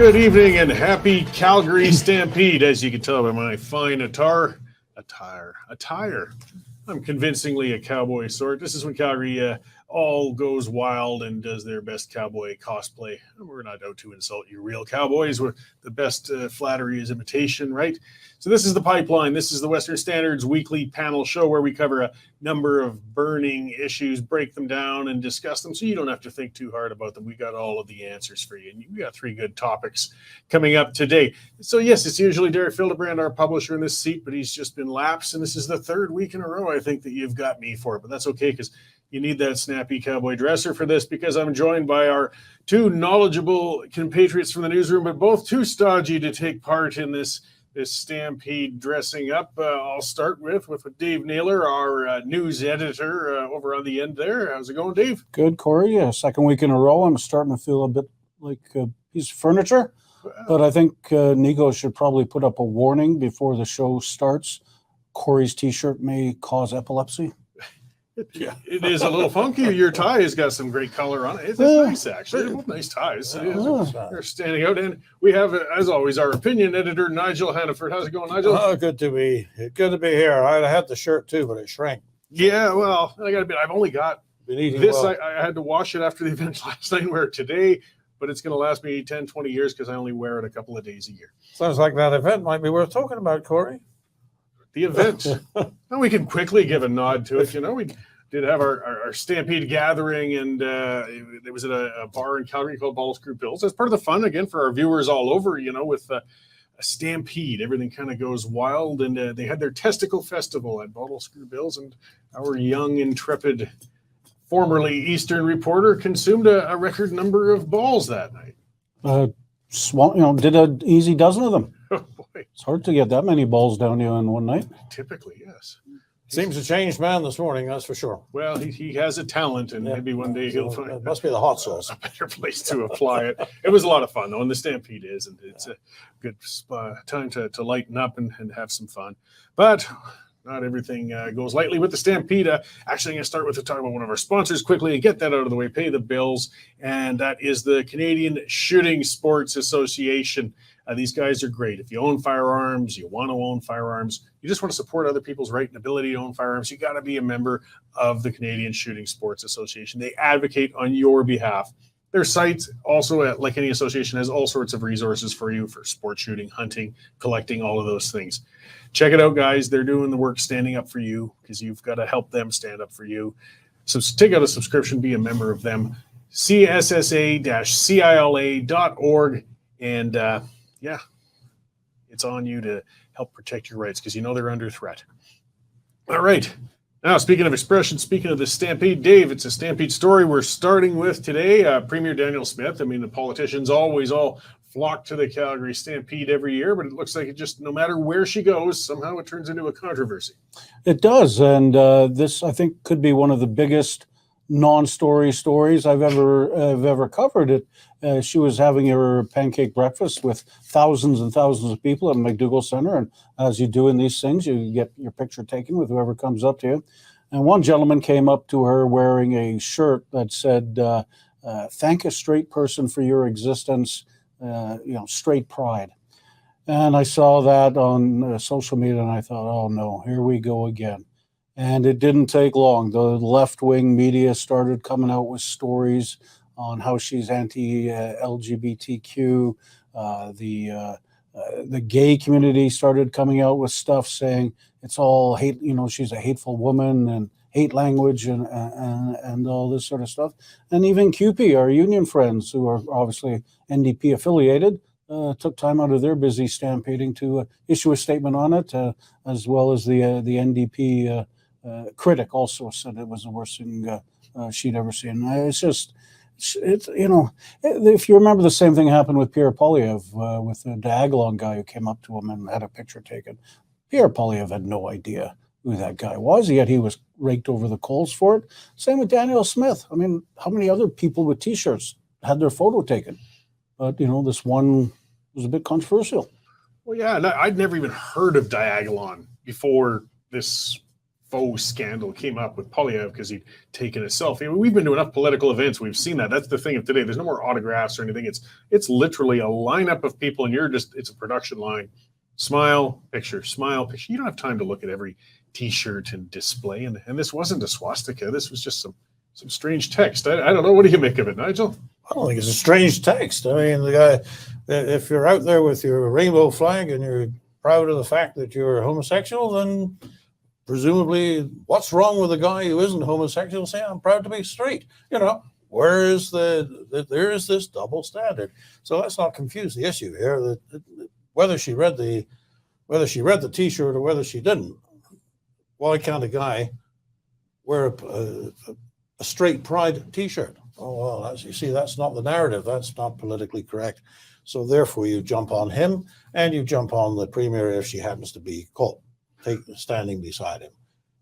Good evening and happy Calgary Stampede. As you can tell by my fine attire. I'm convincingly a cowboy sort. This is when Calgary all goes wild and does their best cowboy cosplay. We're not out to insult you real cowboys. The best flattery is imitation, right? So this is The Pipeline. This is the Western Standards weekly panel show where we cover a number of burning issues, break them down and discuss them so you don't have to think too hard about them. We got all of the answers for you. And we got 3 good topics coming up today. So yes, it's usually Derek Fildebrand, our publisher, in this seat, but he's just been lapsed. And this is the 3rd week in a row, I think, that you've got me for it. But that's okay, because you need that snappy cowboy dresser for this, because I'm joined by our 2 knowledgeable compatriots from the newsroom, but both too stodgy to take part in this Stampede dressing up. I'll start with Dave Naylor, our news editor over on the end there. How's it going, Dave? Good, Corey. 2nd week in a row. I'm starting to feel a bit like a piece of furniture, but I think Nico should probably put up a warning before the show starts. Corey's t-shirt may cause epilepsy. Yeah, it is a little funky. Your tie has got some great color on it. It's nice, actually. They're both nice ties. They're standing out. And we have, as always, our opinion editor, Nigel Hannaford. How's it going, Nigel? Oh, good to be here. I had the shirt too, but it shrank. Yeah, well, I got to admit, I've only got this. Well. I had to wash it after the event last night and wear it today, but it's going to last me 10, 20 years because I only wear it a couple of days a year. Sounds like that event might be worth talking about, Corey. The event. And we can quickly give a nod to it. You know, we did have our Stampede gathering, and it was at a bar in Calgary called Bottle Screw Bills. That's part of the fun, again, for our viewers all over, you know, with a Stampede. Everything kind of goes wild, and they had their testicle festival at Bottle Screw Bills, and our young, intrepid, formerly Eastern reporter consumed a record number of balls that night. Did an easy dozen of them. Oh, boy. It's hard to get that many balls down you in one night. Typically, yes. Seems a changed man this morning, that's for sure. Well, he has a talent, and maybe one day he'll find it must be the hot sauce. a better place to apply it. It was a lot of fun, though, and the Stampede is, and it's a good time to lighten up and have some fun. But not everything goes lightly with the Stampede. Actually, I'm going to start with a talk about one of our sponsors quickly and get that out of the way, pay the bills, and that is the Canadian Shooting Sports Association. These guys are great. If you own firearms, you want to own firearms, you just want to support other people's right and ability to own firearms, you got to be a member of the Canadian Shooting Sports Association. They advocate on your behalf. Their site also, like any association, has all sorts of resources for you for sport shooting, hunting, collecting, all of those things. Check it out, guys. They're doing the work standing up for you because you've got to help them stand up for you. So take out a subscription, be a member of them. CSSA-CILA.org. And yeah, it's on you to help protect your rights because you know they're under threat. All right. Now, speaking of expression, speaking of the Stampede, Dave, it's a Stampede story we're starting with today. Premier Danielle Smith, I mean, the politicians always all flock to the Calgary Stampede every year, but it looks like it just, no matter where she goes, somehow it turns into a controversy. It does, and this, I think, could be one of the biggest non-story stories I've ever covered. It. She was having her pancake breakfast with thousands and thousands of people at McDougall Centre, and as you do in these things, you get your picture taken with whoever comes up to you. And one gentleman came up to her wearing a shirt that said, "Thank a straight person for your existence, straight pride." And I saw that on social media, and I thought, oh no, here we go again. And it didn't take long. The left-wing media started coming out with stories on how she's anti-LGBTQ. The gay community started coming out with stuff saying it's all hate. She's a hateful woman and hate language and all this sort of stuff. And even CUPE, our union friends, who are obviously NDP affiliated, took time out of their busy stampeding to issue a statement on it, as well as the NDP. Critic also said it was the worst thing she'd ever seen. If you remember, the same thing happened with Pierre Poilievre with the Diagolon guy who came up to him and had a picture taken. Pierre Poilievre had no idea who that guy was, yet he was raked over the coals for it. Same with Danielle Smith. I mean, how many other people with T-shirts had their photo taken? But, this one was a bit controversial. Well, yeah, I'd never even heard of Diagolon before this faux scandal came up with Polyev because he'd taken a selfie. I mean, we've been to enough political events. We've seen that. That's the thing of today. There's no more autographs or anything. It's literally a lineup of people, and it's a production line. Smile, picture, smile, picture. You don't have time to look at every T-shirt and display. And this wasn't a swastika. This was just some strange text. I don't know. What do you make of it, Nigel? I don't think it's a strange text. I mean, the guy, if you're out there with your rainbow flag and you're proud of the fact that you're homosexual, then presumably what's wrong with a guy who isn't homosexual saying, I'm proud to be straight? Where is there is this double standard. So let's not confuse the issue here. Whether she read the T-shirt or whether she didn't, why can't a guy wear a straight pride T-shirt? Oh, well, you see, that's not the narrative. That's not politically correct. So therefore, you jump on him and you jump on the premier if she happens to be caught standing beside him.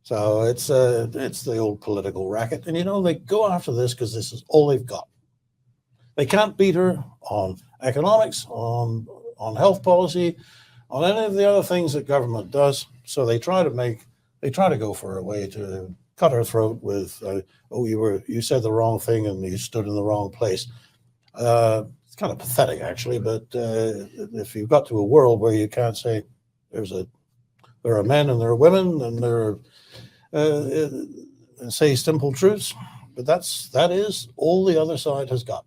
So it's the old political racket. And, they go after this because this is all they've got. They can't beat her on economics, on health policy, on any of the other things that government does. So they try to go for a way to cut her throat with, you said the wrong thing and you stood in the wrong place. It's kind of pathetic, actually, but if you've got to a world where you can't say there are men and there are women and and say simple truths, but that is all the other side has got.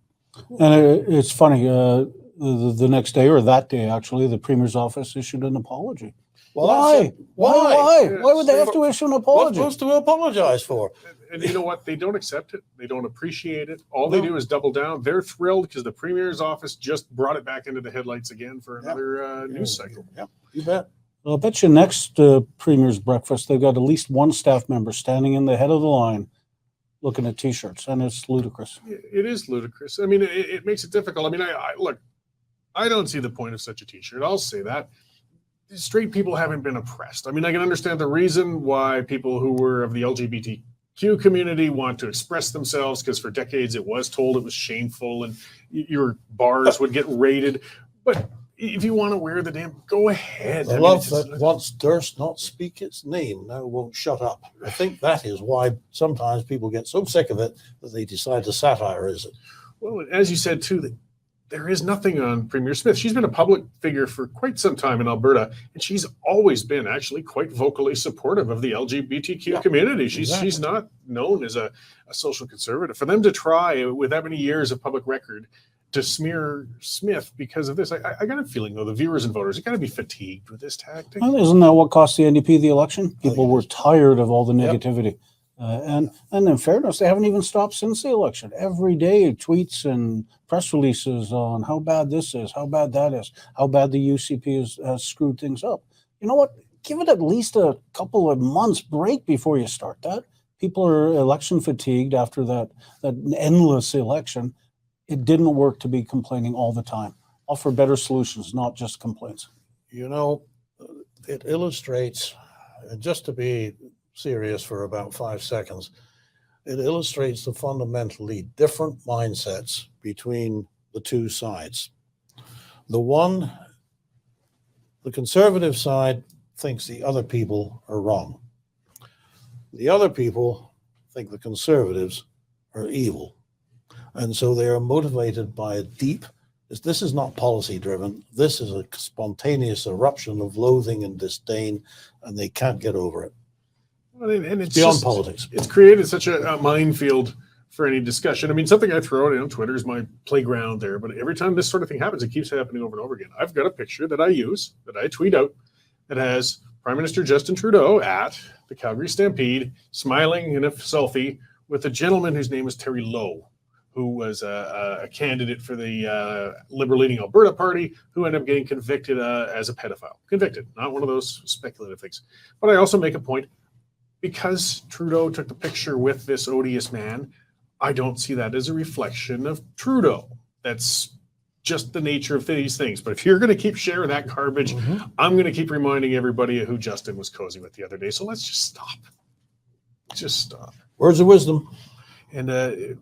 And it's funny, the next day, or that day, actually, the Premier's office issued an apology. Well, Why? Why? Why would they have to issue an apology? What's supposed to apologize for? And you know what? They don't accept it. They don't appreciate it. All they do is double down. They're thrilled because the Premier's office just brought it back into the headlights again for another news cycle. Yeah, you bet. I'll bet you next Premier's breakfast, they've got at least one staff member standing in the head of the line looking at T-shirts, and it's ludicrous. It is ludicrous. I mean, it makes it difficult. I mean, look, I don't see the point of such a T-shirt. I'll say that. Straight people haven't been oppressed. I mean, I can understand the reason why people who were of the LGBTQ community want to express themselves, because for decades it was told it was shameful and your bars would get raided. But if you want to wear the damn, go ahead. The love that once durst not speak its name now won't shut up. I think that is why sometimes people get so sick of it that they decide to satirize it. Well, as you said too, that there is nothing on Premier Smith. She's been a public figure for quite some time in Alberta, and she's always been actually quite vocally supportive of the LGBTQ community. She's not known as a social conservative. For them to try with that many years of public record to smear Smith because of this, I got a feeling, though, the viewers and voters are going to be fatigued with this tactic. Well, isn't that what cost the NDP the election? People were tired of all the negativity. And in fairness, they haven't even stopped since the election. Every day, tweets and press releases on how bad this is, how bad that is, how bad the UCP has screwed things up. You know what? Give it at least a couple of months break before you start that. People are election fatigued after that endless election. It didn't work to be complaining all the time. Offer better solutions, not just complaints. It illustrates, just to be serious for about 5 seconds, it illustrates the fundamentally different mindsets between the two sides. The conservative side thinks the other people are wrong. The other people think the conservatives are evil. And so they are motivated by a deep, this is not policy driven, this is a spontaneous eruption of loathing and disdain, and they can't get over it. And it's beyond politics. It's created such a minefield for any discussion. I mean, something I throw out on Twitter is my playground there, but every time this sort of thing happens, it keeps happening over and over again. I've got a picture that I use, that I tweet out, that has Prime Minister Justin Trudeau at the Calgary Stampede, smiling in a selfie with a gentleman whose name was Terry Lowe, who was a candidate for the Liberal-leaning Alberta Party, who ended up getting convicted as a pedophile. Convicted, not one of those speculative things. But I also make a point, because Trudeau took the picture with this odious man, I don't see that as a reflection of Trudeau. That's just the nature of these things. But if you're going to keep sharing that garbage, I'm going to keep reminding everybody who Justin was cozy with the other day. So let's just stop. Just stop. Words of wisdom. And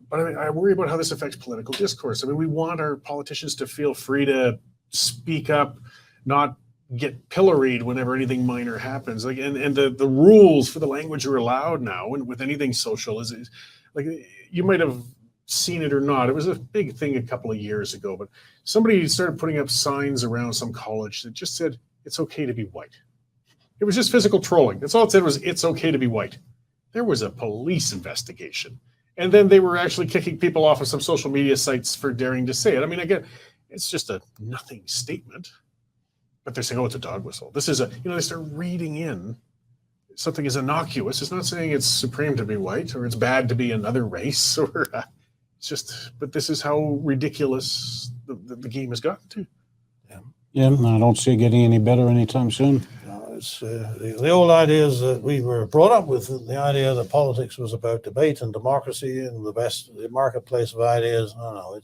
but I mean, I worry about how this affects political discourse. I mean, we want our politicians to feel free to speak up, not get pilloried whenever anything minor happens. Like, and the rules for the language are allowed now, and with anything social is like, you might have seen it or not. It was a big thing a couple of years ago, but somebody started putting up signs around some college that just said it's okay to be white. It was just physical trolling. That's all it said, was it's okay to be white. There was a police investigation, and then they were actually kicking people off of some social media sites for daring to say it. I mean, again, it's just a nothing statement. But they're saying, oh, it's a dog whistle. This is they start reading in something as innocuous. It's not saying it's supreme to be white or it's bad to be another race, or it's just, but this is how ridiculous the game has gotten to. Yeah, and I don't see it getting any better anytime soon. It's the old idea is that we were brought up with the idea that politics was about debate and democracy and the marketplace of ideas. No,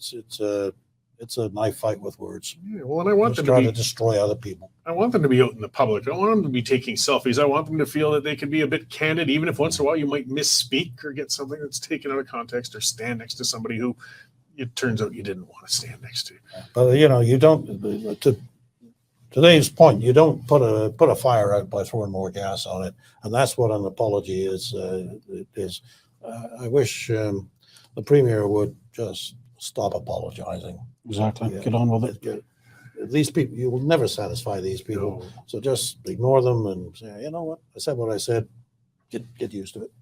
it's a knife fight with words. Yeah, well, and I want them to destroy other people. I want them to be out in the public. I don't want them to be taking selfies. I want them to feel that they can be a bit candid, even if once in a while you might misspeak or get something that's taken out of context, or stand next to somebody who it turns out you didn't want to stand next to. But you don't. To today's point, you don't put a fire out by throwing more gas on it, and that's what an apology is. I wish the Premier would just stop apologizing. Exactly. Yeah. Get on with it. These people, you will never satisfy these people. No. So just ignore them and say, you know what? I said what I said. Get used to it.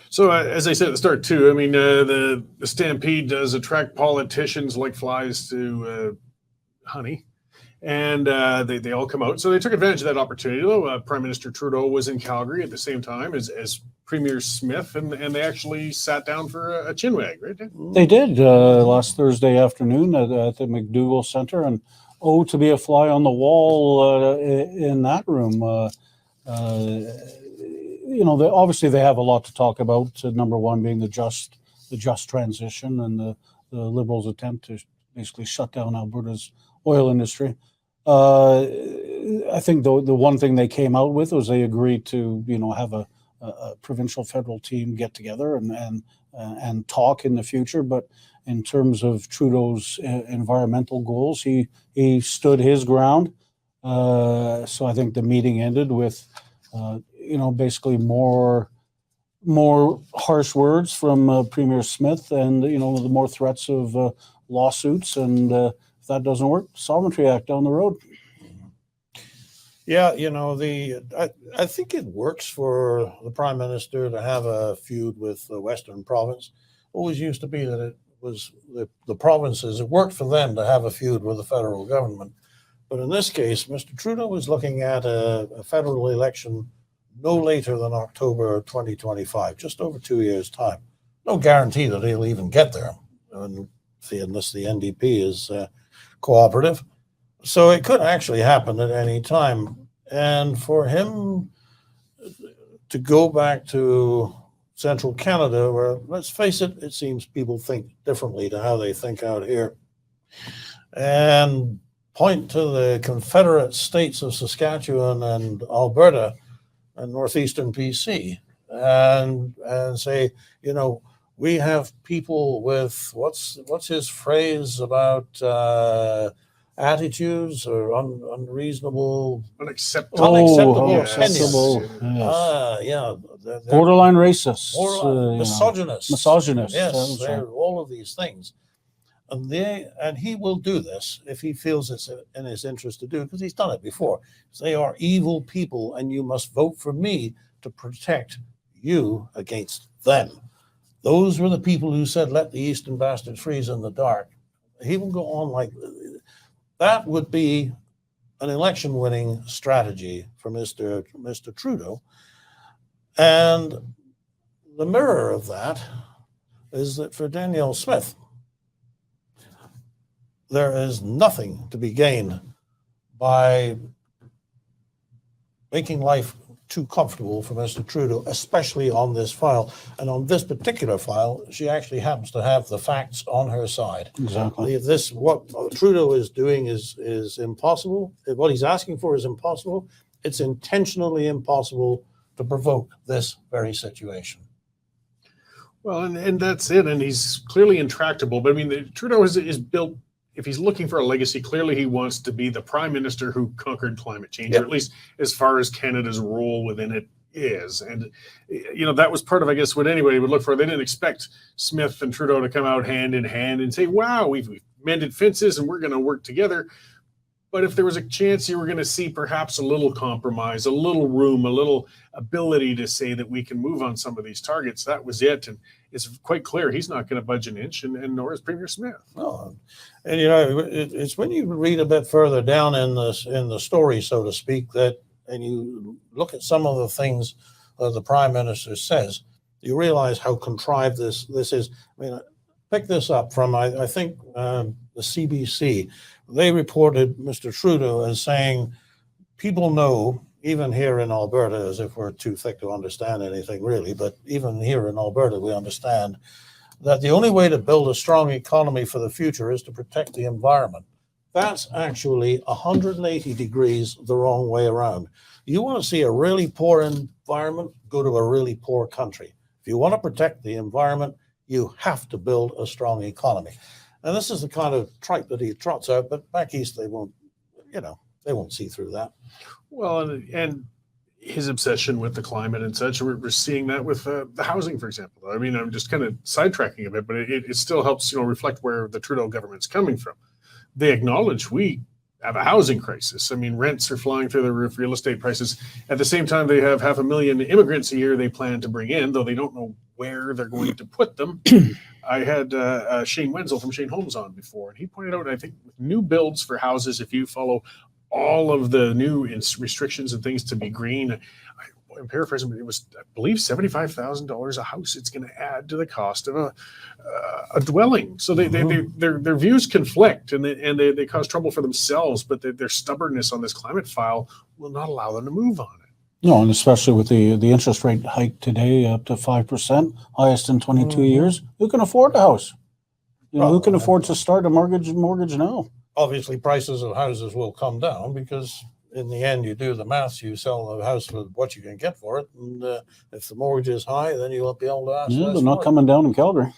So as I said at the start too, I mean, the Stampede does attract politicians like flies to honey. And they all come out. So they took advantage of that opportunity, though. Prime Minister Trudeau was in Calgary at the same time as Premier Smith, and they actually sat down for a chinwag, right? They did last Thursday afternoon at the McDougall Centre, and to be a fly on the wall in that room. Obviously they have a lot to talk about. Number one being the just transition and the Liberals' attempt to basically shut down Alberta's oil industry. I think the one thing they came out with was they agreed to have a provincial federal team get together and talk in the future. But in terms of Trudeau's environmental goals, he stood his ground. So I think the meeting ended with basically more harsh words from Premier Smith, and the more threats of lawsuits, and if that doesn't work, Sovereignty Act down the road. Yeah, I think it works for the Prime Minister to have a feud with the Western Province. Always used to be that it was the provinces. It worked for them to have a feud with the federal government. But in this case, Mr. Trudeau was looking at a federal election no later than October 2025, just over 2 years' time. No guarantee that he'll even get there, unless the NDP is cooperative. So it could actually happen at any time. And for him to go back to central Canada, where, let's face it, it seems people think differently to how they think out here, and point to the Confederate states of Saskatchewan and Alberta and northeastern BC and say, we have people with what's his phrase about attitudes or unreasonable, unacceptable opinions. Borderline racists, misogynist. Yes, right. All of these things, and he will do this if he feels it's in his interest to do, because he's done it before. They are evil people, and you must vote for me to protect you against them. Those were the people who said, "Let the Eastern bastards freeze in the dark." He will go on like that. Would be an election-winning strategy for Mr. Trudeau. And the mirror of that is that for Danielle Smith, there is nothing to be gained by making life too comfortable for Mr. Trudeau, especially on this file. And on this particular file, she actually happens to have the facts on her side. Exactly. What Trudeau is doing is impossible. What he's asking for is impossible. It's intentionally impossible to provoke this very situation. Well, and that's it. And he's clearly intractable. But I mean, Trudeau is built if he's looking for a legacy, clearly he wants to be the prime minister who conquered climate change, or at least as far as Canada's role within it is. And, that was part of, I guess, what anybody would look for. They didn't expect Smith and Trudeau to come out hand in hand and say, wow, we've mended fences and we're going to work together. But if there was a chance you were going to see perhaps a little compromise, a little room, a little ability to say that we can move on some of these targets, that was it. And it's quite clear he's not going to budge an inch, and nor is Premier Smith. No. And it's when you read a bit further down in the story, so to speak, and you look at some of the things the Prime Minister says, you realize how contrived this is. I mean, pick this up from I think the CBC. They reported Mr. Trudeau as saying, people know, even here in Alberta, as if we're too thick to understand anything really, but even here in Alberta, we understand that the only way to build a strong economy for the future is to protect the environment. That's actually 180 degrees the wrong way around. You want to see a really poor environment, go to a really poor country. If you want to protect the environment, you have to build a strong economy. And this is the kind of tripe that he trots out, but back east they won't see through that. Well, and his obsession with the climate and such, we're seeing that with the housing, for example. I mean, I'm just kind of sidetracking a bit, but it still helps, reflect where the Trudeau government's coming from. They acknowledge we have a housing crisis. I mean, rents are flying through the roof, real estate prices. At the same time, they have 500,000 immigrants a year they plan to bring in, though they don't know where they're going to put them. I had Shane Wenzel from Shane Homes on before, and he pointed out, I think, new builds for houses, if you follow all of the new restrictions and things to be green, I'm paraphrasing, but it was, I believe, $75,000 a house it's going to add to the cost of a dwelling. So their views conflict, and they cause trouble for themselves, but their stubbornness on this climate file will not allow them to move on it. No, and especially with the interest rate hike today up to 5%, highest in 22 years. Who can afford a house? Who can afford to start a mortgage now? Obviously, prices of houses will come down because in the end, you do the maths, you sell the house for what you can get for it. And if the mortgage is high, then you won't be able to ask less. They're not coming down in Calgary.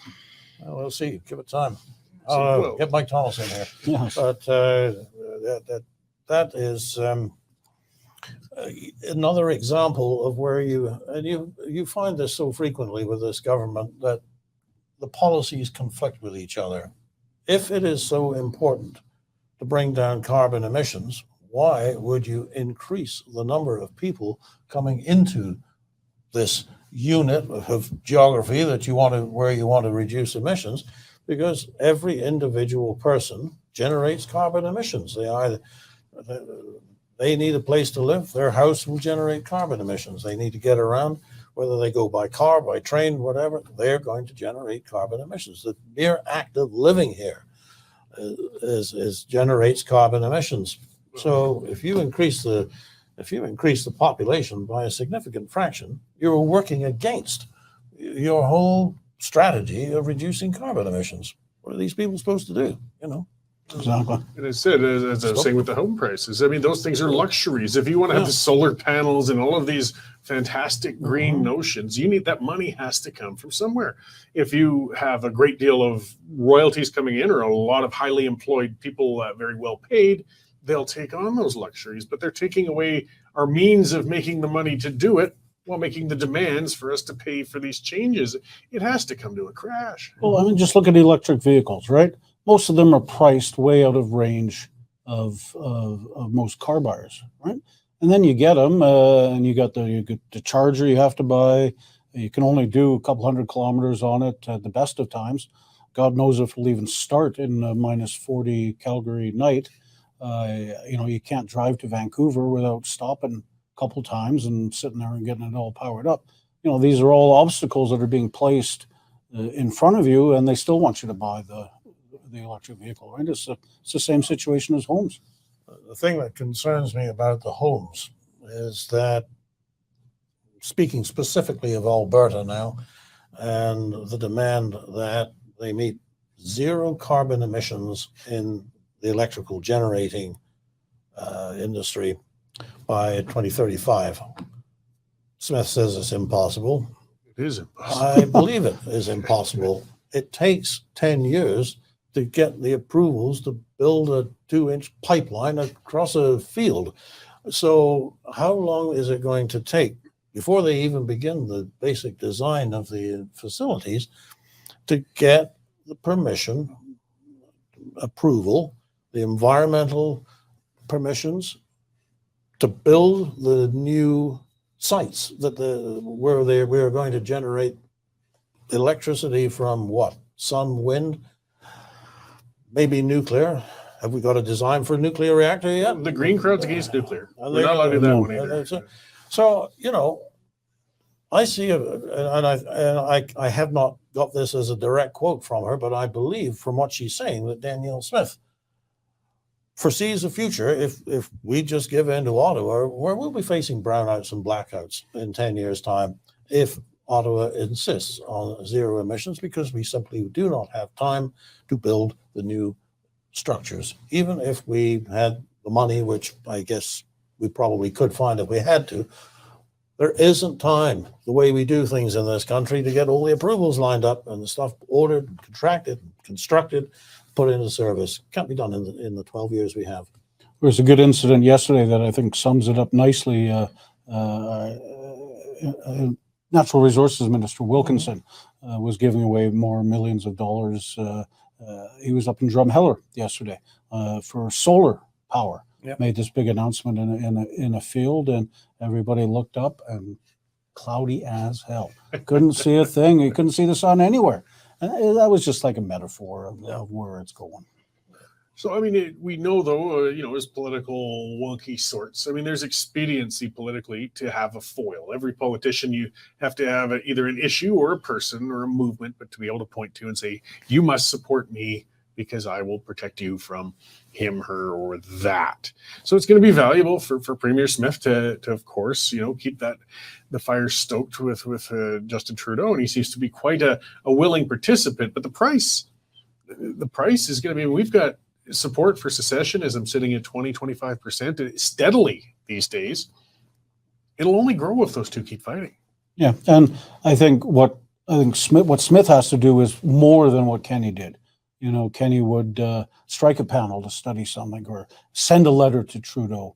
Well, we'll see. Give it time. So, get Mike Thomas in here. Yes. But that is another example of where you find this so frequently with this government that the policies conflict with each other. If it is so important to bring down carbon emissions, why would you increase the number of people coming into this unit of geography that where you want to reduce emissions? Because every individual person generates carbon emissions. They need a place to live. Their house will generate carbon emissions. They need to get around, whether they go by car, by train, whatever, they're going to generate carbon emissions. The mere act of living here generates carbon emissions. So if you increase the population by a significant fraction, you're working against your whole strategy of reducing carbon emissions. What are these people supposed to do? Exactly. And I said, as I was saying with the home prices, I mean, those things are luxuries. If you want to have the solar panels and all of these fantastic green notions, that money has to come from somewhere. If you have a great deal of royalties coming in or a lot of highly employed people very well paid, they'll take on those luxuries, but they're taking away our means of making the money to do it while making the demands for us to pay for these changes. It has to come to a crash. Well, I mean, just look at electric vehicles, right? Most of them are priced way out of range of most car buyers, right? And then you get them, and you get the charger you have to buy. You can only do a couple hundred kilometers on it at the best of times. God knows if it'll even start in minus 40 Calgary night. You can't drive to Vancouver without stopping a couple times and sitting there and getting it all powered up. These are all obstacles that are being placed in front of you, and they still want you to buy the electric vehicle, right? It's the same situation as homes. The thing that concerns me about the homes is that, speaking specifically of Alberta now, and the demand that they meet zero carbon emissions in the electrical generating industry by 2035. Smith says it's impossible. It is impossible. I believe it is impossible. It takes 10 years to get the approvals to build a 2-inch pipeline across a field. So how long is it going to take before they even begin the basic design of the facilities to get the permission, approval, the environmental permissions to build the new sites where we're going to generate electricity from what? Sun, wind, maybe nuclear. Have we got a design for a nuclear reactor yet? The green crowd's against nuclear. We're not allowed to do that one either. So, I see it, and I have not got this as a direct quote from her, but I believe from what she's saying that Danielle Smith foresees a future if we just give in to Ottawa, where we'll be facing brownouts and blackouts in 10 years' time if Ottawa insists on zero emissions, because we simply do not have time to build the new structures. Even if we had the money, which I guess we probably could find if we had to, there isn't time, the way we do things in this country, to get all the approvals lined up and the stuff ordered, contracted, constructed, put into service. Can't be done in the 12 years we have. There was a good incident yesterday that I think sums it up nicely. Natural Resources Minister Wilkinson was giving away more millions of dollars. He was up in Drumheller yesterday for solar power. Yep. Made this big announcement in a field, and everybody looked up, and cloudy as hell. Couldn't see a thing. You couldn't see the sun anywhere. And that was just like a metaphor of where it's going. So, I mean, we know, though, as political wonky sorts, I mean, there's expediency politically to have a foil. Every politician, you have to have either an issue or a person or a movement, but to be able to point to and say, you must support me because I will protect you from him, her, or that. So it's going to be valuable for Premier Smith to of course, keep the fire stoked with Justin Trudeau, and he seems to be quite a willing participant. But the price is going to be, we've got support for secessionism sitting at 20-25% steadily these days. It'll only grow if those two keep fighting. Yeah, and I think what Smith has to do is more than what Kenny did. Kenny would strike a panel to study something or send a letter to Trudeau.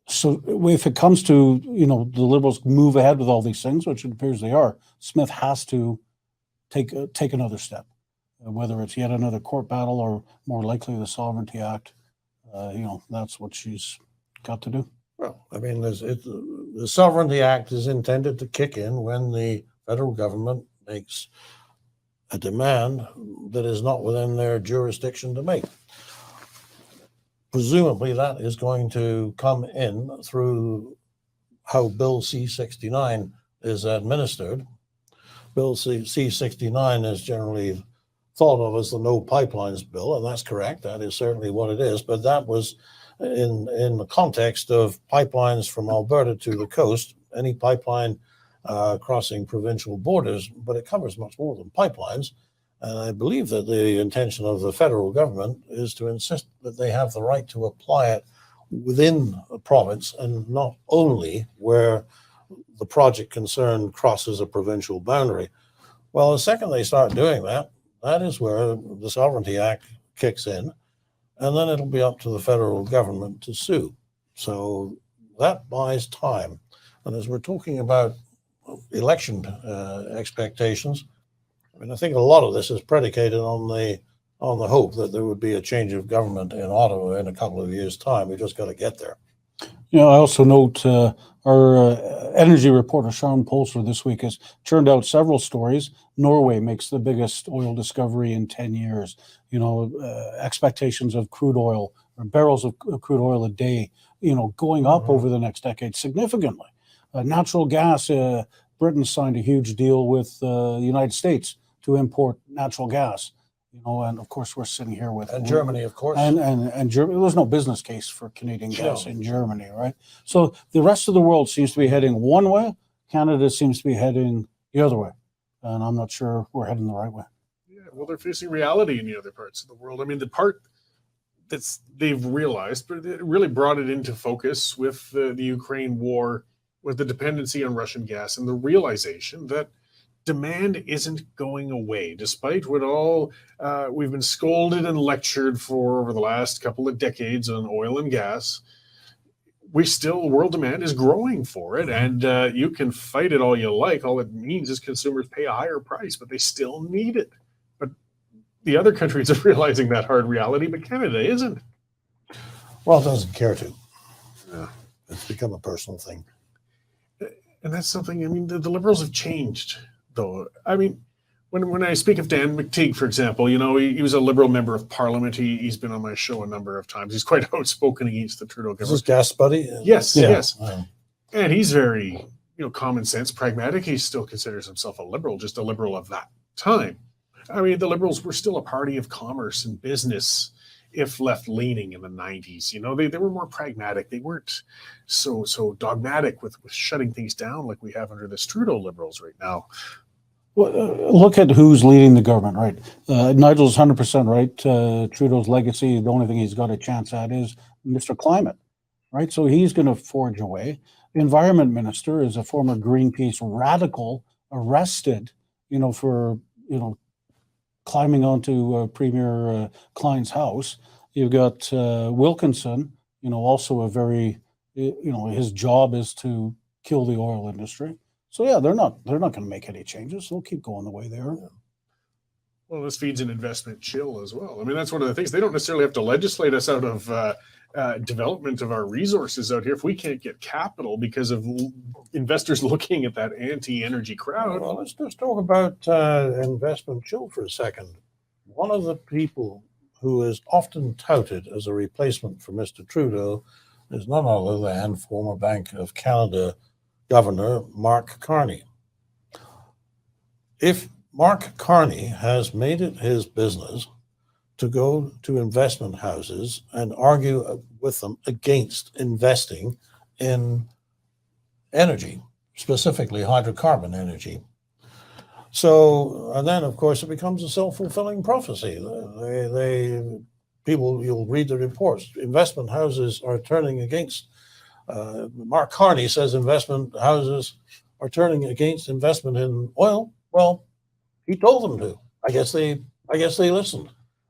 So if it comes to, the Liberals move ahead with all these things, which it appears they are, Smith has to take another step, whether it's yet another court battle or more likely the Sovereignty Act. That's what she's got to do. Well, I mean, the Sovereignty Act is intended to kick in when the federal government makes a demand that is not within their jurisdiction to make. Presumably that is going to come in through how Bill C-69 is administered. Bill C-69 is generally thought of as the No Pipelines Bill, and that's correct. That is certainly what it is, but that was in the context of pipelines from Alberta to the coast, any pipeline crossing provincial borders, but it covers much more than pipelines. And I believe that the intention of the federal government is to insist that they have the right to apply it within a province and not only where the project concerned crosses a provincial boundary. Well, the second they start doing that, that is where the Sovereignty Act kicks in, and then it'll be up to the federal government to sue. So that buys time. And as we're talking about election expectations, I mean, I think a lot of this is predicated on the hope that there would be a change of government in Ottawa in a couple of years' time. We just got to get there. I also note our energy reporter, Sean Polster, this week has churned out several stories. Norway makes the biggest oil discovery in 10 years. Expectations of crude oil or barrels of crude oil a day, going up over the next decade significantly. Natural gas, Britain signed a huge deal with the United States to import natural gas. And of course we're sitting here with Germany, of course, and Germany. There's no business case for Canadian gas in Germany, right? So the rest of the world seems to be heading one way. Canada seems to be heading the other way, and I'm not sure we're heading the right way. Yeah, well, they're facing reality in the other parts of the world. I mean, the part that's they've realized, but it really brought it into focus with the Ukraine war, with the dependency on Russian gas, and the realization that demand isn't going away, despite what all we've been scolded and lectured for over the last couple of decades on oil and gas. World demand is growing for it, and you can fight it all you like. All it means is consumers pay a higher price, but they still need it. But the other countries are realizing that hard reality, but Canada isn't. Well, it doesn't care to. Yeah. It's become a personal thing. And that's something, I mean, the Liberals have changed, though. I mean, when I speak of Dan McTeague, for example, you know, he was a Liberal member of Parliament. He's been on my show a number of times. He's quite outspoken against the Trudeau government. Is this Gas Buddy? Yes, Yeah. yes. And he's very, you know, common sense, pragmatic. He still considers himself a Liberal, just a Liberal of that time. I mean, the Liberals were still a party of commerce and business, if left-leaning in the 90s. You know, they were more pragmatic. They weren't so dogmatic with shutting things down like we have under this Trudeau Liberals right now. Well, look at who's leading the government, right? Nigel's 100% right. Trudeau's legacy, the only thing he's got a chance at is Mr. Climate, right? So he's going to forge away. The environment minister is a former Greenpeace radical arrested, you know, for, you know, climbing onto Premier Klein's house. You've got Wilkinson, you know, also a very, you know, his job is to kill the oil industry. So yeah, they're not going to make any changes. They'll keep going the way they are. Well, this feeds an investment chill as well. I mean, that's one of the things. They don't necessarily have to legislate us out of development of our resources out here if we can't get capital because of investors looking at that anti-energy crowd. Well, let's just talk about investment chill for a second. One of the people who is often touted as a replacement for Mr. Trudeau is none other than former Bank of Canada Governor Mark Carney. If Mark Carney has made it his business to go to investment houses and argue with them against investing in energy, specifically hydrocarbon energy. So, and then of course it becomes a self-fulfilling prophecy. People, you'll read the reports, investment houses are turning against, Mark Carney says investment houses are turning against investment in oil. Well, he told them to. I guess they listened.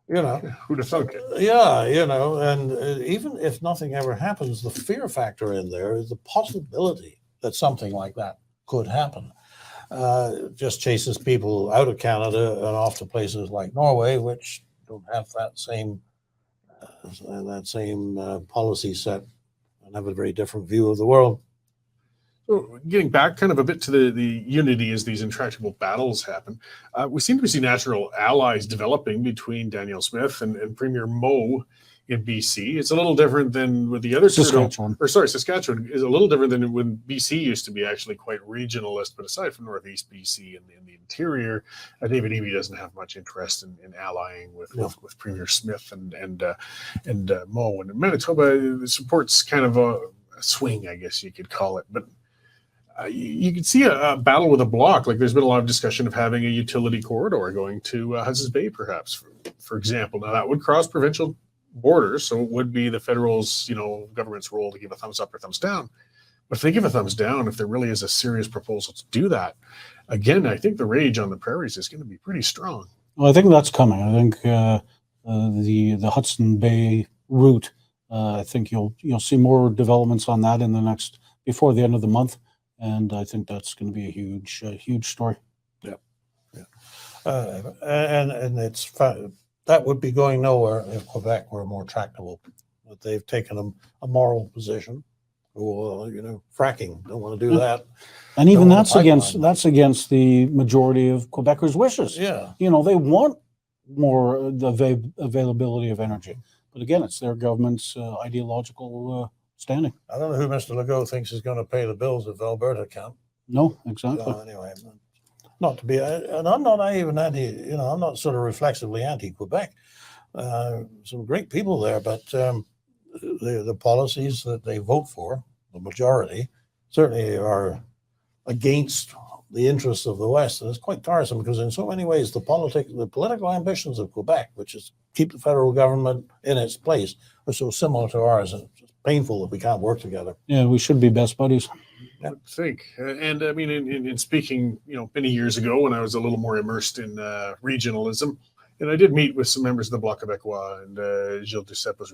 You know, who'd have thunk it? Yeah, you know, and even if nothing ever happens, the fear factor in there is the possibility that something like that could happen. Just chases people out of Canada and off to places like Norway, which don't have that same policy set and have a very different view of the world. So getting back kind of a bit to the unity as these intractable battles happen, we seem to see natural allies developing between Danielle Smith and Premier Moe in BC. It's a little different than with the other Saskatchewan. Saskatchewan is a little different than when BC used to be actually quite regionalist. But aside from Northeast BC and in the interior, David Eby doesn't have much interest in allying with Premier Smith and Moe. And Manitoba supports kind of a swing, I guess you could call it, but. You can see a battle with a block. Like there's been a lot of discussion of having a utility corridor going to Hudson's Bay, perhaps, for example. Now that would cross provincial borders, so it would be the federal's, government's role to give a thumbs up or thumbs down. But if they give a thumbs down, if there really is a serious proposal to do that, again, I think the rage on the prairies is going to be pretty strong. Well, I think that's coming. I think the Hudson Bay route. I think you'll see more developments on that before the end of the month. And I think that's going to be a huge story. Yeah. And it's that would be going nowhere if Quebec were more tractable. But they've taken a moral position. Well, fracking, don't want to do that. And even that's against the majority of Quebecers' wishes. Yeah. They want more the availability of energy. But again, it's their government's ideological standing. I don't know who Mr. Legault thinks is going to pay the bills if Alberta can't. No, exactly. Anyway, not to be, and I'm not even I'm not sort of reflexively anti-Quebec. Some great people there, but the policies that they vote for, the majority, certainly are against the interests of the West. And it's quite tiresome because in so many ways, the political ambitions of Quebec, which is keep the federal government in its place, are so similar to ours. And it's painful that we can't work together. Yeah, we should be best buddies. I would think. And I mean, in speaking, many years ago when I was a little more immersed in regionalism, and I did meet with some members of the Bloc Québécois, and Gilles Duceppe was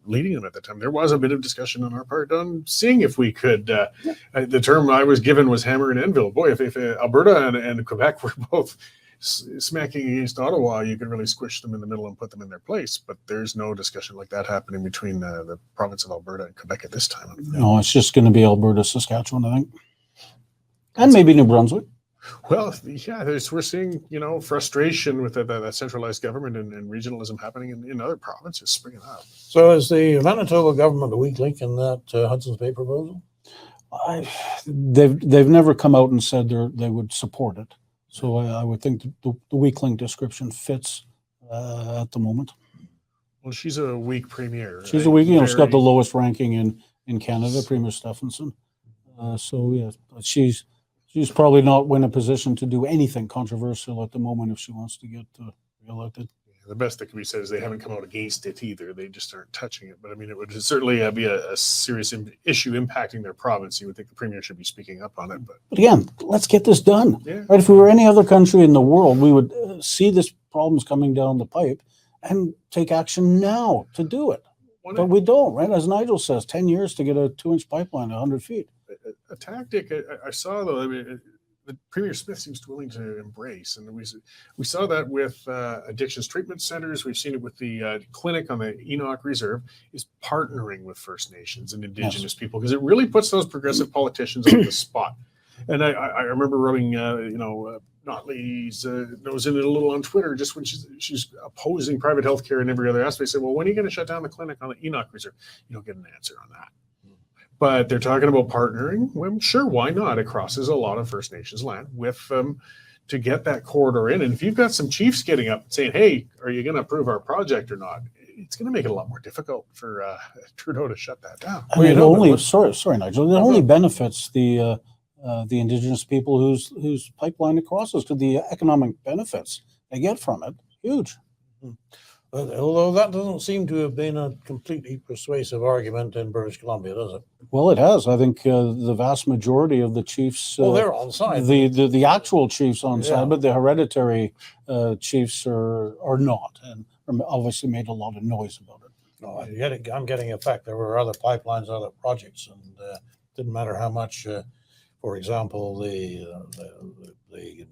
leading them at the time. There was a bit of discussion on our part on seeing if we could. The term I was given was hammer and anvil. Boy, if Alberta and Quebec were both smacking against Ottawa, you could really squish them in the middle and put them in their place. But there's no discussion like that happening between the province of Alberta and Quebec at this time. No, it's just going to be Alberta, Saskatchewan, I think, and maybe New Brunswick. Well, yeah, we're seeing, frustration with that centralized government and regionalism happening in other provinces springing up. So is the Manitoba government a weak link in that Hudson's Bay proposal? They've never come out and said they would support it. So I would think the weak link description fits at the moment. Well, she's a weak premier. She's a weak, she's got the lowest ranking in Canada, Premier Stephenson. So yeah, she's probably not in a position to do anything controversial at the moment if she wants to get reelected. The best that can be said is they haven't come out against it either. They just aren't touching it. But I mean, it would certainly be a serious issue impacting their province. You would think the premier should be speaking up on it. But again, let's get this done. Yeah. Right? If we were any other country in the world, we would see this problems coming down the pipe and take action now to do it. But we don't, right? As Nigel says, 10 years to get a 2-inch pipeline 100 feet. A tactic I saw, though, I mean, the Premier Smith seems willing to embrace, and we saw that with addictions treatment centers. We've seen it with the clinic on the Enoch Reserve, is partnering with First Nations and Indigenous people, because it really puts those progressive politicians on the spot. And I remember rubbing, Notley's nose in it a little on Twitter just when she's opposing private healthcare and every other aspect. Say, well, when are you going to shut down the clinic on the Enoch Reserve? You don't get an answer on that. But they're talking about partnering. Well, sure, why not? It crosses a lot of First Nations land with to get that corridor in. And if you've got some chiefs getting up and saying, hey, are you going to approve our project or not? It's going to make it a lot more difficult for Trudeau to shut that down. I mean, sorry, Nigel. It only benefits the Indigenous people whose pipeline it crosses, to the economic benefits they get from it. Huge. Although that doesn't seem to have been a completely persuasive argument in British Columbia, does it? Well, it has. I think the vast majority of the chiefs. They're on side. The actual chiefs on side, but the hereditary chiefs are not, and obviously made a lot of noise about it. No, I'm getting a fact. There were other pipelines, other projects, and didn't matter how much. For example, the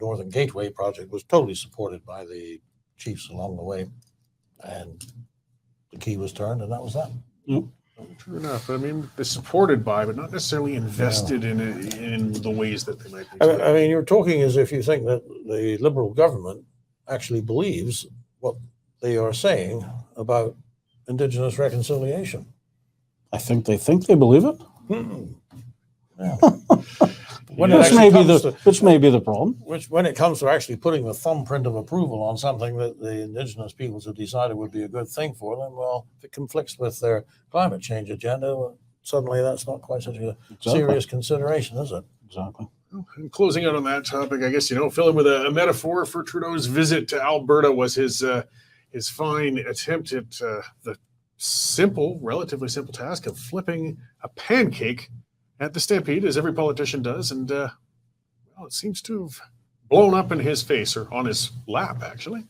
Northern Gateway project was totally supported by the chiefs along the way. And the key was turned, and that was that. Yep. True enough. I mean, they're supported by, but not necessarily invested in the ways that they might be. I mean, you're talking as if you think that the Liberal government actually believes what they are saying about Indigenous reconciliation. I think they believe it. Yeah. Which may be the problem. Which, when it comes to actually putting the thumbprint of approval on something that the Indigenous peoples have decided would be a good thing for them, well, if it conflicts with their climate change agenda, well, suddenly that's not quite such a serious consideration, is it? Exactly. And closing out on that topic, I guess, fill in with a metaphor for Trudeau's visit to Alberta was his fine attempt at the relatively simple task of flipping a pancake at the Stampede, as every politician does, and it seems to have blown up in his face, or on his lap, actually.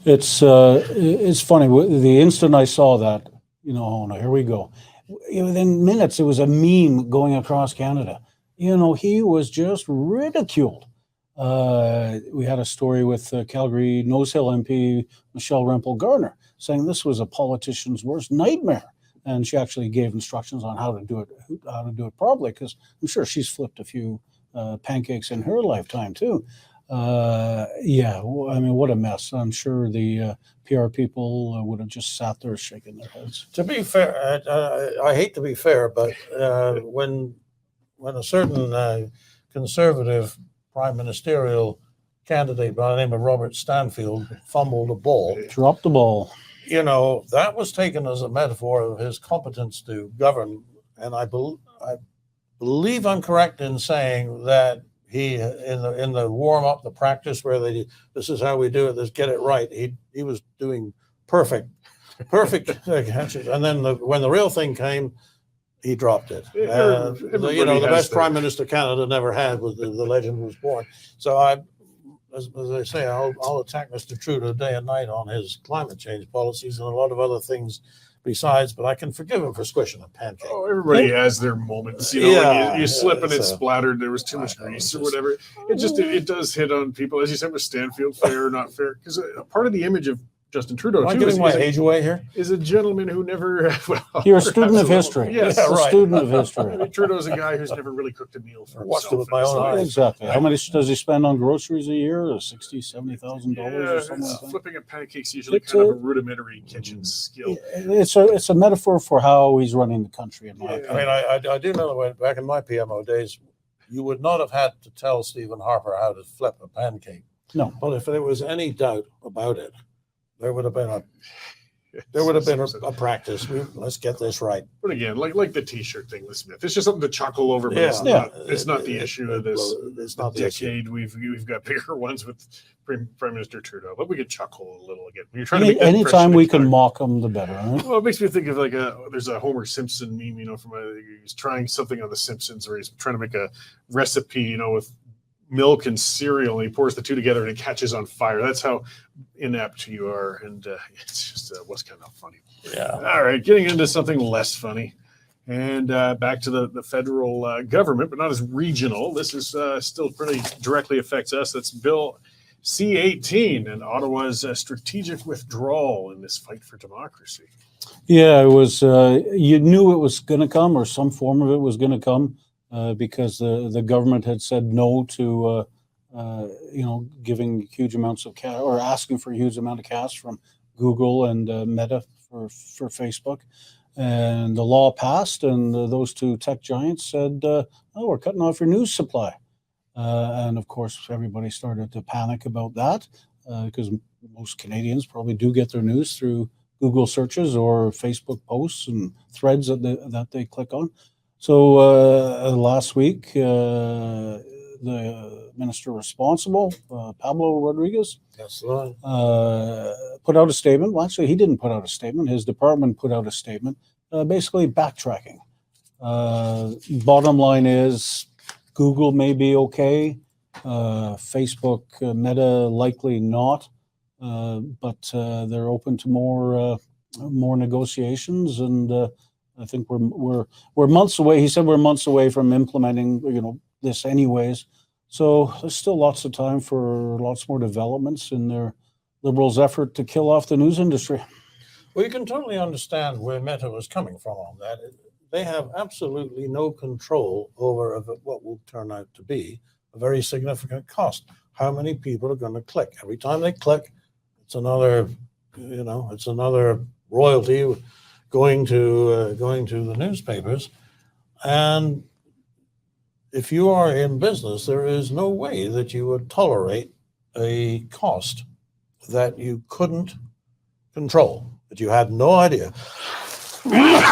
It's funny. The instant I saw that, oh no, here we go. Within minutes, it was a meme going across Canada. He was just ridiculed. We had a story with Calgary Nose Hill MP Michelle Rempel-Garner saying this was a politician's worst nightmare. And she actually gave instructions on how to do it properly, because I'm sure she's flipped a few pancakes in her lifetime too. I mean, what a mess. I'm sure the PR people would have just sat there shaking their heads. To be fair, I hate to be fair, but when a certain conservative prime ministerial candidate by the name of Robert Stanfield fumbled a ball, dropped the ball. That was taken as a metaphor of his competence to govern. And I believe I'm correct in saying that he, in the warm up, the practice where this is how we do it, let's get it right. He was doing perfect catches. And then when the real thing came, he dropped it. Everybody You know, the has best their- Prime Minister Canada never had was the legend was born. So as I say, I'll attack Mr. Trudeau day and night on his climate change policies and a lot of other things besides, but I can forgive him for squishing a pancake. Oh, everybody has their moments, you know. Yeah, when you slip and yeah, it so- splattered. There was too much grease or whatever. It does hit on people, as you said with Stanfield, fair or not fair, because a part of the image of Justin Trudeau Am I too giving my age away here? is a gentleman who never. Well, You're a student perhaps of little- history. Yes, Yeah, A right. student of I history. mean, Trudeau's a guy who's never really cooked a meal for Watched himself. it with my own eyes. Exactly. How many does he spend on groceries a year? $60,000-$70,000 or something like that? Flipping a pancake's usually It's kind of a- a rudimentary kitchen skill. It's a metaphor for how he's running the country. In my Yeah. opinion. I mean, I do know that back in my PMO days, you would not have had to tell Stephen Harper how to flip a pancake. No. But if there was any doubt about it, there would have been a practice. Let's get this right. But again, like the T-shirt thing with Smith, it's just something to chuckle over. But Yeah. it's not the issue of this It's not the issue. decade. We've got bigger ones with Prime Minister Trudeau, but we could chuckle a little again. You're trying to make that Anytime we can impression mock him, the better. Right? Well, it makes me think of there's a Homer Simpson meme, you know, from he's trying something on The Simpsons, where he's trying to make a recipe, you know, with milk and cereal, and he pours the two together and it catches on fire. That's how inept you are, and it's just what's kind of funny. Yeah. All right, getting into something less funny, and back to the federal government, but not as regional. This is still pretty directly affects us. That's Bill C-18 and Ottawa's strategic withdrawal in this fight for democracy. Yeah, it was. You knew it was going to come, or some form of it was going to come, because the government had said no to giving huge amounts of cash or asking for a huge amount of cash from Google and Meta for Facebook. And the law passed, and those two tech giants said, "Oh, we're cutting off your news supply." And of course, everybody started to panic about that, because most Canadians probably do get their news through Google searches or Facebook posts and threads that they click on. So last week, the minister responsible, Pablo Rodriguez, That's the one. put out a statement. Well, actually, he didn't put out a statement. His department put out a statement, basically backtracking. Bottom line is, Google may be okay, Facebook, Meta likely not, but they're open to more negotiations, and I think we're months away. He said we're months away from implementing, this anyways. So there's still lots of time for lots more developments in their Liberals' effort to kill off the news industry. Well, you can totally understand where Meta was coming from on that. They have absolutely no control over what will turn out to be a very significant cost. How many people are going to click? Every time they click, it's another royalty going to the newspapers. And if you are in business, there is no way that you would tolerate a cost that you couldn't control, that you had no idea.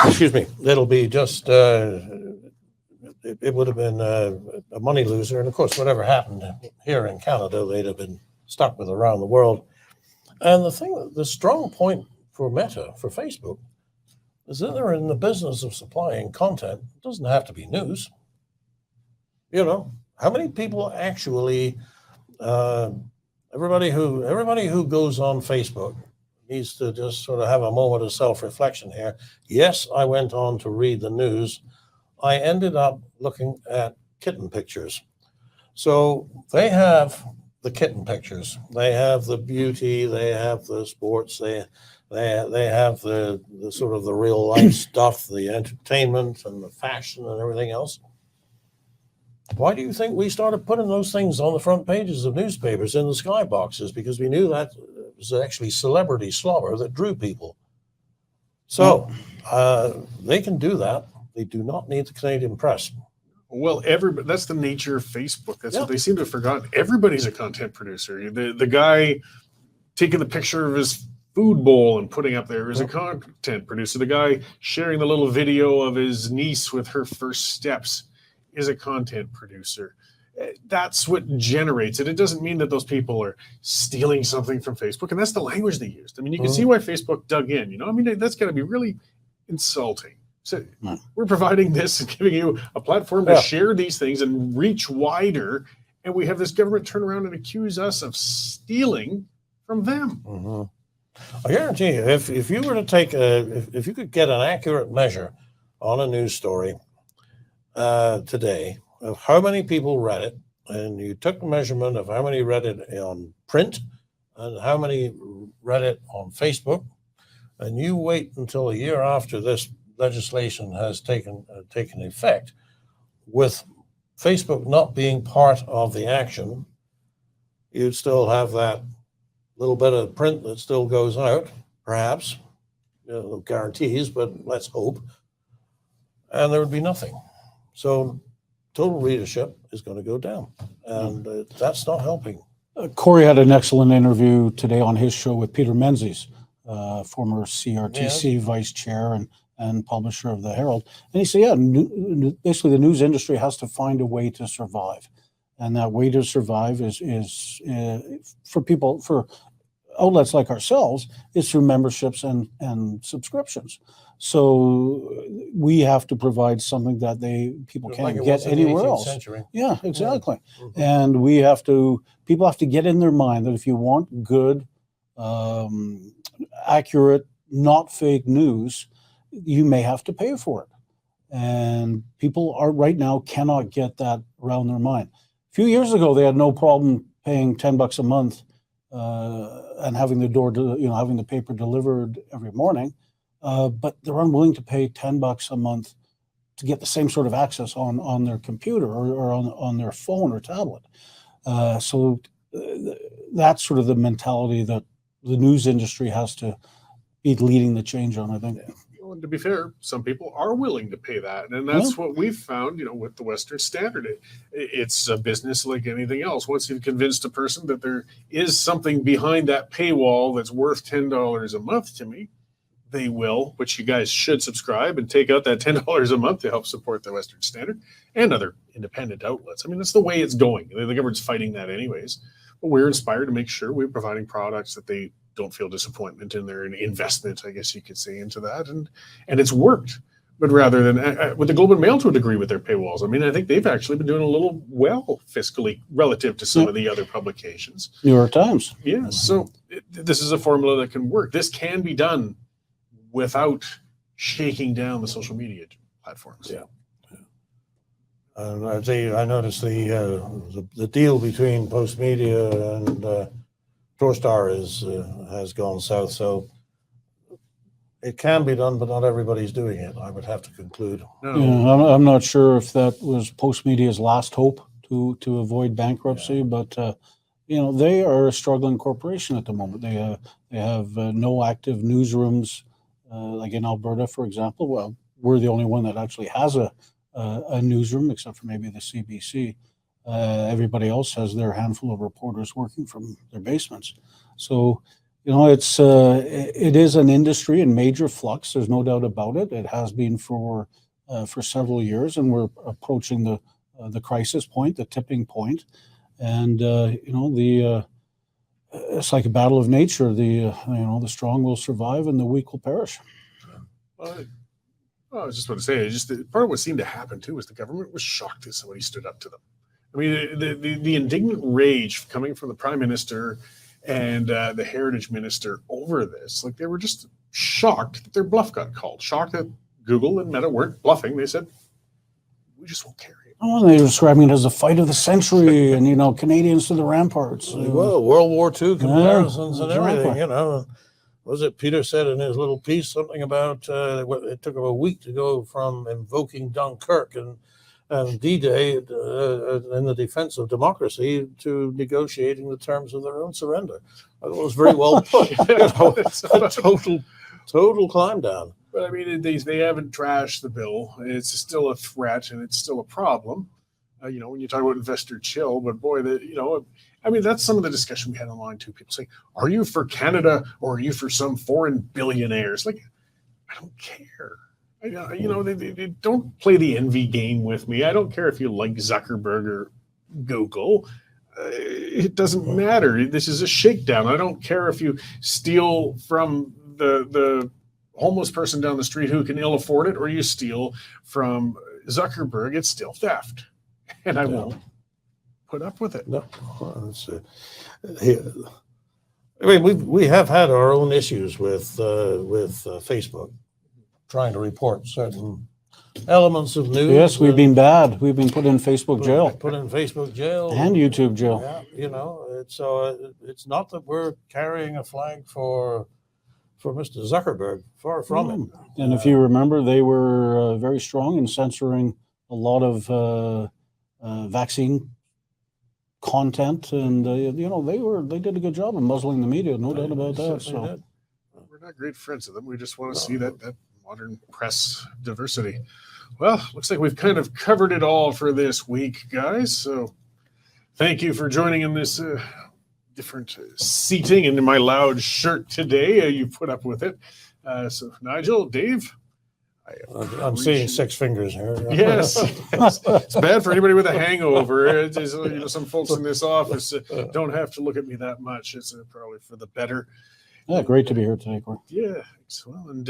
Excuse me. It'll be just, it would have been a money loser. And of course, whatever happened here in Canada, they'd have been stuck with around the world. And the strong point for Meta, for Facebook, is that they're in the business of supplying content. It doesn't have to be news. How many people actually, everybody who goes on Facebook needs to just sort of have a moment of self-reflection here. Yes, I went on to read the news. I ended up looking at kitten pictures. So they have the kitten pictures. They have the beauty. They have the sports. They have the sort of the real life stuff, the entertainment and the fashion and everything else. Why do you think we started putting those things on the front pages of newspapers in the skyboxes? Because we knew that it was actually celebrity slobber that drew people. So they can do that. They do not need the Canadian press. Well, that's the nature of Facebook. That's Yeah. what they seem to have forgotten. Everybody's a content producer. The guy taking the picture of his food bowl and putting up there is a content producer. The guy sharing the little video of his niece with her first steps is a content producer. That's what generates it. It doesn't mean that those people are stealing something from Facebook, and that's the language they used. I mean, you can see why Facebook dug in. I mean, that's got to be really insulting So No. we're providing this and giving you a platform to Yeah. share these things and reach wider. And we have this government turn around and accuse us of stealing from them. Mm-hmm. I guarantee you, if you were to take if you could get an accurate measure on a news story today of how many people read it, and you took the measurement of how many read it on print and how many read it on Facebook, and you wait until a year after this legislation has taken effect, with Facebook not being part of the action, you'd still have that little bit of print that still goes out, perhaps. No guarantees, but let's hope. And there would be nothing. So total readership is going to go down. And that's not helping. Cory had an excellent interview today on his show with Peter Menzies, former CRTC vice chair and publisher of the Herald. And he said, basically the news industry has to find a way to survive. And that way to survive is for people, for outlets like ourselves, is through memberships and subscriptions. So we have to provide something that people can't get anywhere else. Century. Yeah, exactly. Yeah. Mm-hmm. And people have to get in their mind that if you want good, accurate, not fake news, you may have to pay for it. And people right now cannot get that around their mind. A few years ago, they had no problem paying $10 a month and having having the paper delivered every morning. But they're unwilling to pay $10 a month to get the same sort of access on their computer or on their phone or tablet. So that's sort of the mentality that the news industry has to be leading the change on, I think. Well, and to be fair, some people are willing to pay that. And that's what we've found, with the Western Standard. It's a business like anything else. Once you've convinced a person that there is something behind that paywall that's worth $10 a month to me, they will, which you guys should subscribe and take out that $10 a month to help support the Western Standard and other independent outlets. I mean, that's the way it's going. The government's fighting that anyways. But we're inspired to make sure we're providing products that they don't feel disappointment in their investment, I guess you could say, into that. And it's worked. But rather than with the Globe and Mail to a degree with their paywalls, I mean, I think they've actually been doing a little well fiscally relative to some of the other publications. New York Times. Yeah. So this is a formula that can work. This can be done without shaking down the social media platforms. Yeah. I noticed the deal between Postmedia and Torstar has gone south. So it can be done, but not everybody's doing it, I would have to conclude. No. Yeah, I'm not sure if that was Postmedia's last hope to avoid bankruptcy, but they are a struggling corporation at the moment. They have no active newsrooms, like in Alberta, for example. Well, we're the only one that actually has a newsroom, except for maybe the CBC. Everybody else has their handful of reporters working from their basements. So, it is an industry in major flux. There's no doubt about it. It has been for several years, and we're approaching the crisis point, the tipping point. And it's like a battle of nature. The strong will survive, and the weak will perish. I was just about to say, part of what seemed to happen too was the government was shocked that somebody stood up to them. I mean, the indignant rage coming from the Prime Minister and the Heritage Minister over this, like they were just shocked that their bluff got called, shocked that Google and Meta weren't bluffing. They said, we just won't carry it. Oh, they were describing it as a fight of the century, and Canadians to the ramparts. Well, World War II comparisons and exactly. everything, Was it Peter said in his little piece something about it took him a week to go from invoking Dunkirk and D-Day in the defense of democracy to negotiating the terms of their own surrender. I thought it was very well put. A total climb down. But I mean, they haven't trashed the bill. It's still a threat and it's still a problem. When you talk about investor chill, but boy, that's some of the discussion we had online too. People say, are you for Canada or are you for some foreign billionaires? Like, I don't care. They don't play the envy game with me. I don't care if you like Zuckerberg or Google. It doesn't matter. This is a shakedown. I don't care if you steal from the homeless person down the street who can ill afford it, or you steal from Zuckerberg, it's still theft. And I won't put up with it. No, I mean, we have had our own issues with Facebook trying to report certain elements of news. Yes, we've been bad. We've been put in Facebook jail. Put in Facebook jail. And YouTube jail. Yeah, you know, it's not that we're carrying a flag for Mr. Zuckerberg, far from it. And if you remember, they were very strong in censoring a lot of vaccine content, and you know, they did a good job of muzzling the media, no doubt about that. So we're not great friends of them. We just want to see that modern press diversity. Well, looks like we've kind of covered it all for this week, guys. So thank you for joining in this different seating and in my loud shirt today. You put up with it. So Nigel, Dave, I'm seeing six fingers here. Yes. It's bad for anybody with a hangover. Some folks in this office don't have to look at me that much. It's probably for the better. Yeah, great to be here today, Cory. Yeah, well, and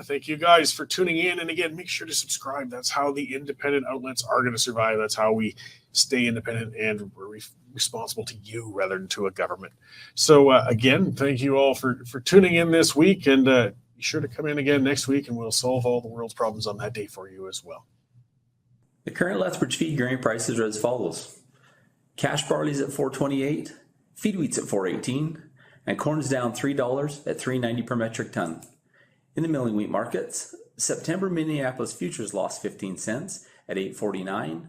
thank you guys for tuning in. And again, make sure to subscribe. That's how the independent outlets are going to survive. That's how we stay independent and we're responsible to you rather than to a government. So again, thank you all for tuning in this week, and be sure to come in again next week, and we'll solve all the world's problems on that day for you as well. The current Lethbridge feed grain prices are as follows. Cash barley's at $4.28, feed wheat's at $4.18, and corn's down $3 at $3.90 per metric ton. In the milling wheat markets, September Minneapolis futures lost 15 cents at $8.49,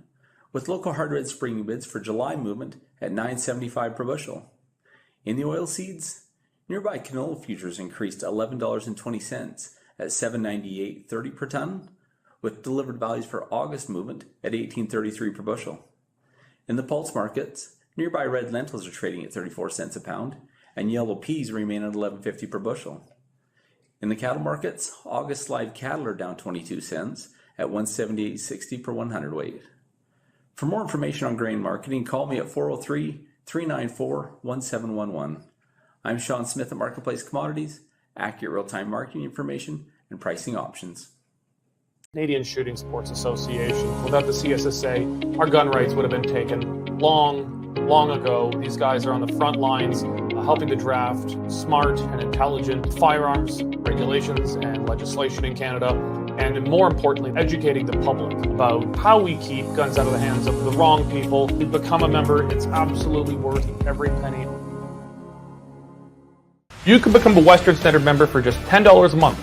with local hard red spring bids for July movement at $9.75 per bushel. In the oil seeds, nearby canola futures increased $11.20 at $7.98.30 per ton, with delivered values for August movement at $18.33 per bushel. In the pulse markets, nearby red lentils are trading at 34 cents a pound, and yellow peas remain at $11.50 per bushel. In the cattle markets, August live cattle are down 22 cents at $178.60 per 100 weight. For more information on grain marketing, call me at 403-394-1711. I'm Sean Smith at Marketplace Commodities, accurate real-time marketing information and pricing options. Canadian Shooting Sports Association. Without the CSSA, our gun rights would have been taken long ago. These guys are on the front lines helping to draft smart and intelligent firearms regulations and legislation in Canada, and more importantly, educating the public about how we keep guns out of the hands of the wrong people. To become a member, it's absolutely worth every penny. You can become a Western Standard member for just $10 a month.